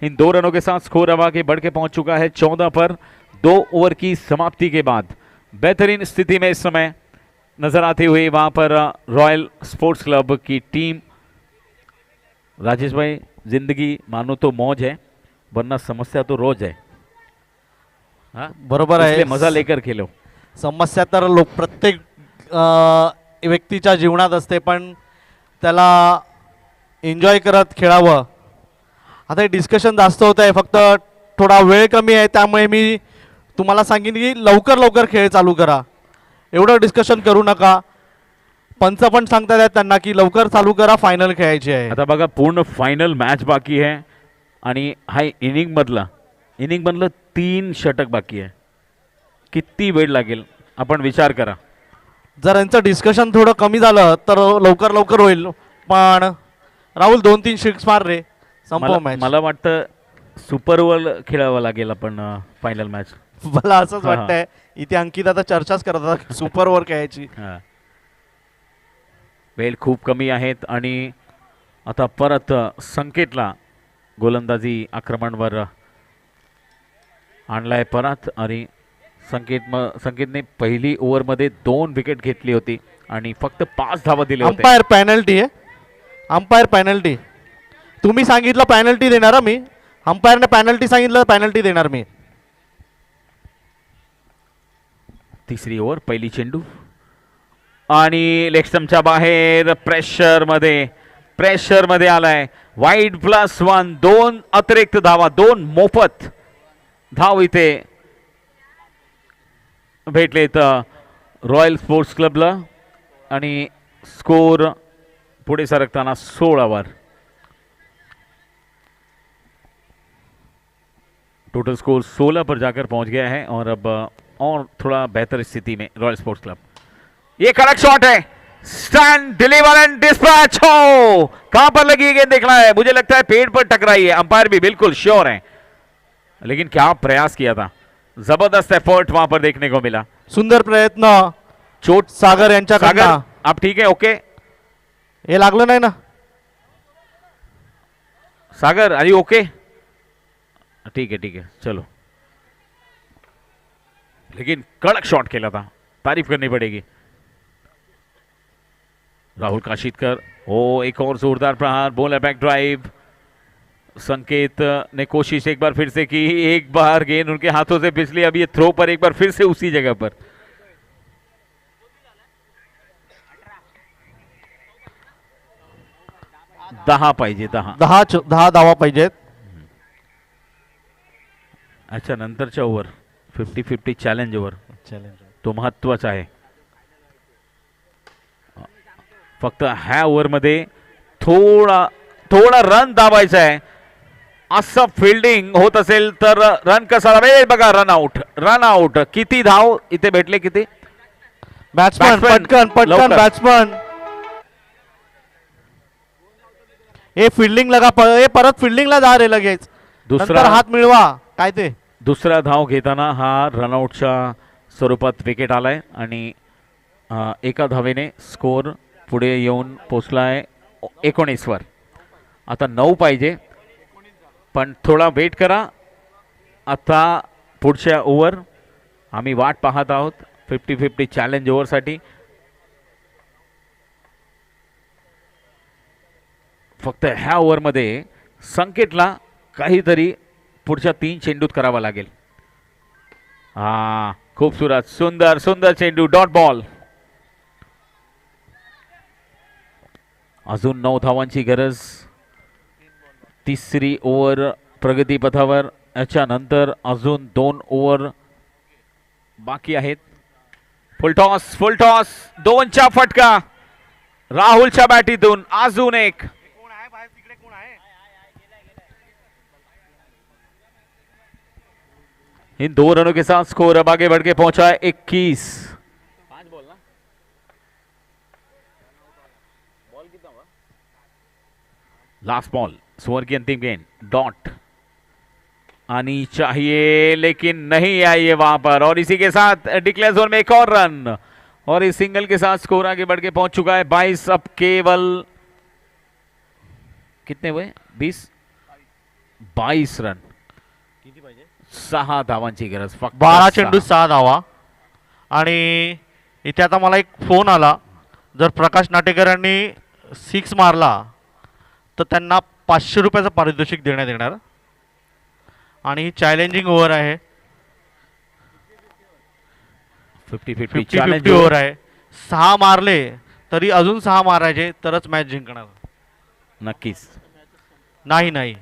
इन 2 रनों के साथ स्कोर अब आगे बढ़ के पहुंच चुका है 14 पर. 2 ओवर की समाप्ति के बाद बेहतरीन स्थिति में इस समय नजर आती हुई वहां पर रॉयल स्पोर्ट्स क्लब की टीम. राजेश भाई, जिंदगी मानो तो मौज है, वरना समस्या तो रोज है. हाँ बरोबर आहे, मजा लेकर खेलो. समस्या तर लोक प्रत्येक व्यक्तीच्या जीवनात असते, पण त्याला एन्जॉय करत खेळावं. आता हे डिस्कशन जास्त होत आहे, फक्त थोडा वेळ कमी आहे, त्यामुळे मी तुम्हाला सांगेन की लवकर खेळ चालू करा. एवढं डिस्कशन करू नका. पंच पण सांगतात त्यांना की लवकर चालू करा, फायनल खेळायची आहे. आता बघा पूर्ण फायनल मॅच बाकी आहे आणि हा इनिंग मधलं 3 षटक बाकी आहे. किती वेळ लागेल आपण विचार करा. जर यांचं डिस्कशन थोडं कमी झालं तर लवकर होईल. पण राहुल 2-3 सिक्स मार रे, संपव मॅच. मला वाटतं सुपर ओव्हर खेळावं लागेल आपण फायनल मॅच. मला असंच वाटतंय. इथे अंकित आता चर्चाच करतात सुपर ओव्हर खेळायची. वेळ खूप कमी आहेत आणि आता परत संकेतला गोलंदाजी आक्रमणवर आणलाय परत. आणि संकेतने पहिली ओव्हरमध्ये 2 विकेट घेतली होती आणि फक्त 5 धावा दिले होते. अंपायर पेनल्टी आहे, अंपायर पेनल्टी. तुम्ही सांगितलं पेनल्टी देणार मी, अंपायरने पेनल्टी सांगितलं पेनल्टी देणार मी. तिसरी ओव्हर पहिली चेंडू आणि लेग स्टंपच्या बाहेर प्रेशर मध्ये आलाय. वाईड +1 2 अतिरिक्त धावा 2 मोफत धाव इथे भेटलेत रॉयल स्पोर्ट्स क्लबला आणि स्कोर पुढे सरकताना 16 वर. टोटल स्कोर 16 पर जाकर पहुंच गया है और अब और थोड़ा बेहतर स्थिति में रॉयल स्पोर्ट्स क्लब. ये कड़क शॉट है. Stand deliver and dispatch. हो कहां पर लगी गेंद देखना है. मुझे लगता है पेड़ पर टकराई है. अंपायर भी बिल्कुल श्योर है. लेकिन क्या प्रयास किया था. जबरदस्त एफर्ट वहां पर देखने को मिला. सुंदर प्रयत्न चोट सागर यांच्याकडनं. सागर आप ठीक है. ओके हे लागलं नाही ना. सागर आर यू ओके. ठीक है चलो. लेकिन कड़क शॉट खेला था. तारीफ करनी पड़ेगी. राहुल काशीदकर. ओ एक और जोरदार प्रहार. Bowler back drive. संकेत ने कोशिश एक बार फिर से की. एक बार गेंद उनके हाथों से फिसली. अब ये थ्रो पर एक बार फिर से उसी जगह पर. दहा पाहिजे. 10 धावा पाहिजेत. अच्छा नंतरच्या ओव्हर 50-50 चॅलेंज ओव्हर तो महत्वाचा आहे. फक्त ह्या ओव्हरमध्ये थोडा रन दाबायचा आहे. असं फिल्डिंग होत असेल तर रन कसा बघा. Run out. किती धाव इथे भेटले. किती बॅट्समन पटकन बॅट्समन. हे फिल्डिंग लगा. परत फिल्डिंगला जा रे लगेच. दुसरा हात मिळवा. काय ते दुसरा धाव घेताना हा रनआउटच्या स्वरूपात विकेट आलाय आणि एका धावेने स्कोर पुढे येऊन पोचलाय 19 वर. आता 9 पाहिजे पण थोडा वेट करा. आता पुढच्या ओव्हर आम्ही वाट पाहत आहोत 50-50 चॅलेंज ओव्हरसाठी. फक्त ह्या ओव्हरमध्ये संकेतला काहीतरी पुढच्या 3 चेंडूत करावा लागेल. खूबसूरत सुंदर चेंडू. Dot ball. अजून 9 धावांची गरज. तिसरी ओव्हर प्रगतीपथावर. याच्यानंतर अजून 2 ओव्हर बाकी आहेत. फुल टॉस 2चा फटका राहुलच्या बॅटीतून. अजून एक. इन 2 रनों के साथ स्कोर अब आगे बढ़ के पहुंचा है 21. 5 बॉल ना. बॉल कितना हुआ. लास्ट बॉल स्कोर की अंतिम गेंद. डॉट आनी चाहिए लेकिन नहीं आई है वहां पर. और इसी के साथ डिक्लेयर जोन में एक और रन और इस सिंगल के साथ स्कोर आगे बढ़ के पहुंच चुका है 22. अब केवल कितने हुए 22 रन. 6 धावांची गरज. फक्त 12 चेंडू 6 धावा. आणि इथे आता मला एक फोन आला. जर प्रकाश नाटेकरांनी 6 मारला तर त्यांना 500 रुपयाचं पारितोषिक देण्यात येणार. आणि ही चॅलेंजिंग ओव्हर आहे. 50-50 ओव्हर आहे. 6 मारले तरी अजून 6 मारायचे तरच मॅच जिंकणार. नक्कीच नाही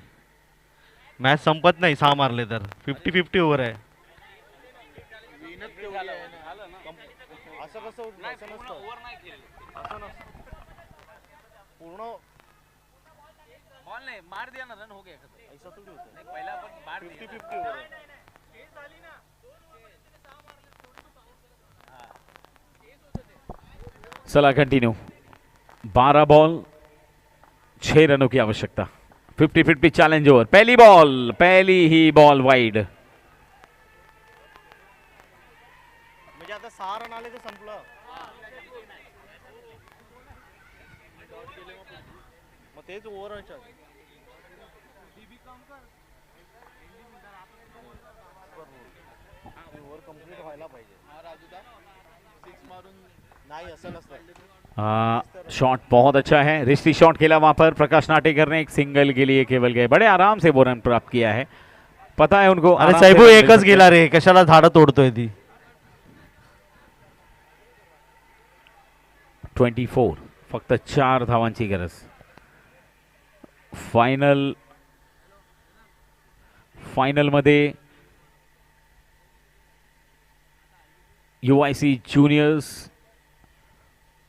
मॅच संपत नाही 6 मारले तर. 50-50 ओव्हर आहे. चला कंटिन्यू. 12 बॉल 6 रनों की आवश्यकता. 50-50 चैलेंज ओवर. पहली ही बॉल वाइड. म्हणजे आता 6 रन आले तर संपलं. मग तेच ओव्हर कंप्लीट व्हायला पाहिजे. नाही असं नसतं. शॉट बहुत अच्छा है. रिश्ती शॉट खेला वहां पर. प्रकाश नाटेकर ने एक सिंगल के लिए केवल गए. बड़े आराम से वो रन प्राप्त किया है. पता है उनको. अरे साहेब एकच गेला रे. कशाला झाडं तोडतोय ती. 24. फक्त 4 धावांची गरज. फायनल मध्ये UIC ज्युनियर्स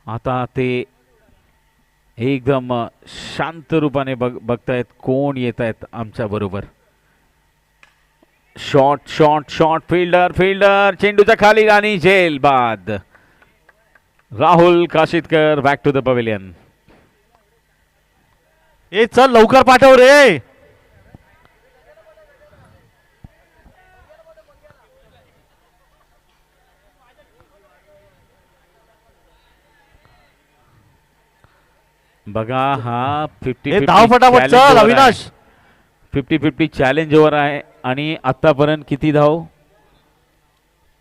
आता ते एकदम शांत रूपाने बघतायत कोण येत आहेत आमच्या बरोबर. शॉट फिल्डर चेंडूच्या खाली आणि झेल बाद. Rahul Kashitkar back to the pavilion. ए चल लवकर पाठव रे. बघा हा 50-50 धाव फटाफट challenge चल over अविनाश. आहे. 50-50 चॅलेंज ओव्हर आहे आणि आतापर्यंत किती धाव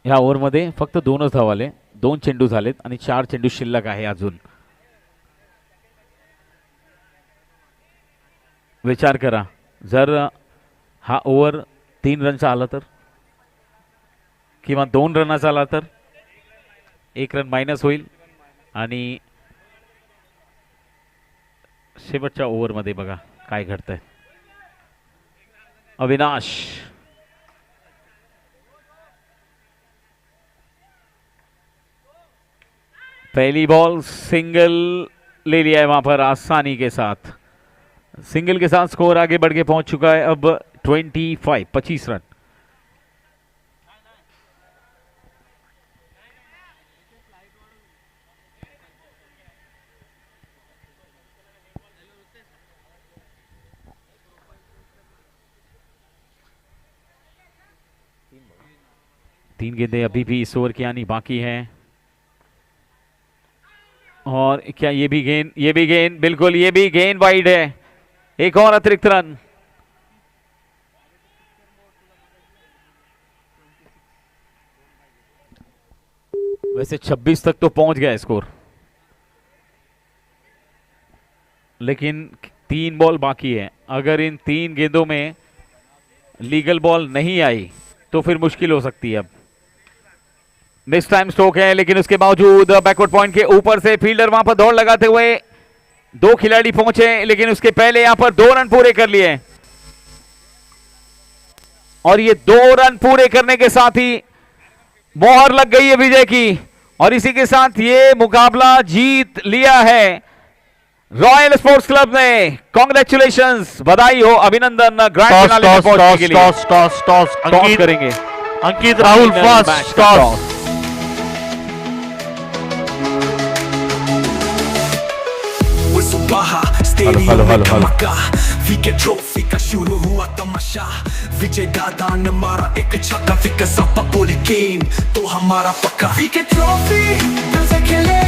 ह्या ओव्हरमध्ये? फक्त 2च धाव आले. 2 चेंडू झालेत आणि 4 चेंडू शिल्लक आहे अजून. विचार करा, जर हा ओव्हर 3 रनचा आला तर, किंवा 2 रनाचा आला तर 1 रन मायनस होईल. आणि शेवटच्या ओव्हरमध्ये बघा काय घडतंय. अविनाश पहली बॉल सिंगल ले लिया है वहां पर आसानी के साथ. सिंगल के साथ स्कोर आगे बढ़ के पहुंच चुका है अब 25 रन. तीन गेंदें अभी भी इस ओवर की आनी बाकी हैं. और क्या ये भी गेंद बिल्कुल, ये भी गेंद वाइड है. एक और अतिरिक्त रन. वैसे 26 तक तो पहुंच गया स्कोर, लेकिन 3 बॉल बाकी है. अगर इन 3 गेंदों में लीगल बॉल नहीं आई तो फिर मुश्किल हो सकती है. अब मिस टाइम स्ट्रोक है, लेकिन उसके बावजूद बैकवर्ड पॉइंट के ऊपर से फील्डर वहां पर दौड़ लगाते हुए 2 खिलाड़ी पहुंचे, लेकिन उसके पहले यहां पर 2 रन पूरे कर लिए. और ये 2 रन पूरे करने के साथ ही मोहर लग गई है विजय की, और इसी के साथ ये मुकाबला जीत लिया है रॉयल स्पोर्ट्स क्लब ने. कांग्रेचुलेशंस, बधाई हो, अभिनंदन. ग्रैंड फिनाले में पहुंचने के लिए टॉस करेंगे Ankit Rahul. First toss. Stadium में धमाका, विकेट ट्रॉफी का शुरू हुआ तमाशा. विजय दादा ने मारा एक छक्का, फिर सापा बोले गेम तो हमारा पक्का. विकेट ट्रॉफी दिल से खेले.